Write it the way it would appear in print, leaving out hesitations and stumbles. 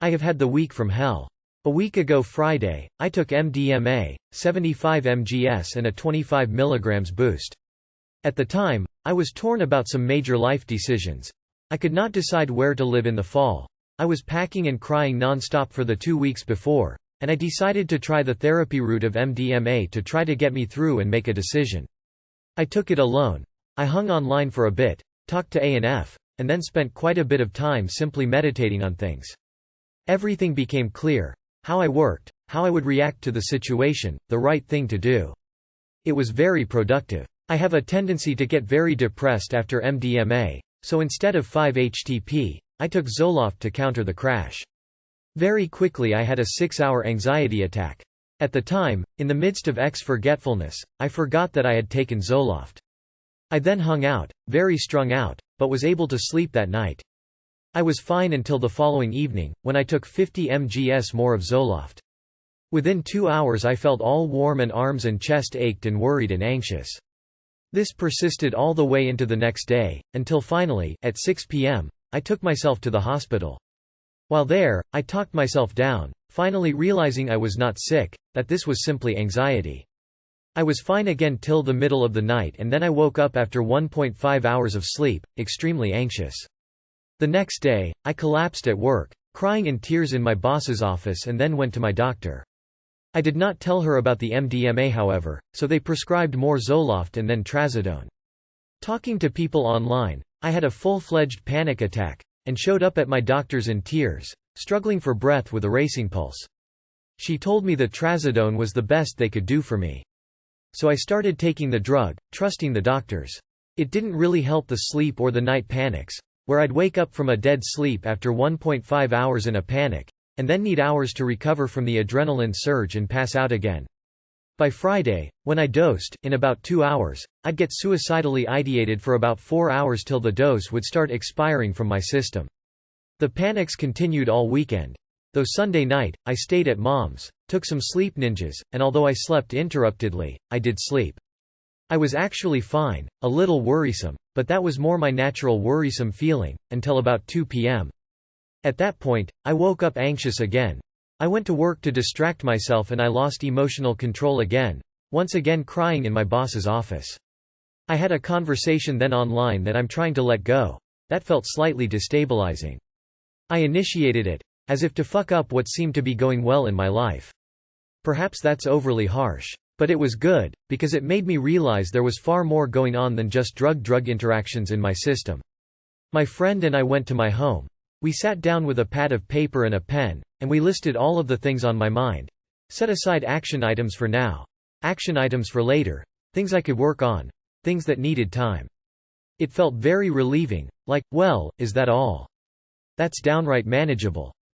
I have had the week from hell. A week ago Friday, I took MDMA, 75 mgs and a 25 mg boost. At the time, I was torn about some major life decisions. I could not decide where to live in the fall. I was packing and crying non-stop for the 2 weeks before, and I decided to try the therapy route of MDMA to try to get me through and make a decision. I took it alone. I hung online for a bit, talked to A&F, and then spent quite a bit of time simply meditating on things. Everything became clear: how I worked, how I would react to the situation, the right thing to do. It was very productive. I have a tendency to get very depressed after MDMA, so instead of 5-HTP, I took Zoloft to counter the crash. Very quickly I had a 6-hour anxiety attack. At the time, in the midst of forgetfulness, I forgot that I had taken Zoloft. I then hung out, very strung out, but was able to sleep that night. I was fine until the following evening, when I took 50 mgs more of Zoloft. Within 2 hours I felt all warm and arms and chest ached and worried and anxious. This persisted all the way into the next day, until finally, at 6 p.m., I took myself to the hospital. While there, I talked myself down, finally realizing I was not sick, that this was simply anxiety. I was fine again till the middle of the night, and then I woke up after 1.5 hours of sleep, extremely anxious. The next day, I collapsed at work, crying in tears in my boss's office, and then went to my doctor. I did not tell her about the MDMA however, so they prescribed more Zoloft and then trazodone. Talking to people online, I had a full-fledged panic attack, and showed up at my doctor's in tears, struggling for breath with a racing pulse. She told me that trazodone was the best they could do for me. So I started taking the drug, trusting the doctors. It didn't really help the sleep or the night panics, where I'd wake up from a dead sleep after 1.5 hours in a panic, and then need hours to recover from the adrenaline surge and pass out again. By Friday, when I dosed, in about 2 hours, I'd get suicidally ideated for about 4 hours till the dose would start expiring from my system. The panics continued all weekend. Though Sunday night, I stayed at Mom's, took some sleep ninjas, and although I slept interruptedly, I did sleep. I was actually fine, a little worrisome, but that was more my natural worrisome feeling, until about 2 p.m. At that point, I woke up anxious again. I went to work to distract myself and I lost emotional control again, once again crying in my boss's office. I had a conversation then online that I'm trying to let go. That felt slightly destabilizing. I initiated it, as if to fuck up what seemed to be going well in my life. Perhaps that's overly harsh. But it was good, because it made me realize there was far more going on than just drug-drug interactions in my system. My friend and I went to my home. We sat down with a pad of paper and a pen, and we listed all of the things on my mind. Set aside action items for now, action items for later, things I could work on, things that needed time. It felt very relieving, like, well, is that all? That's downright manageable.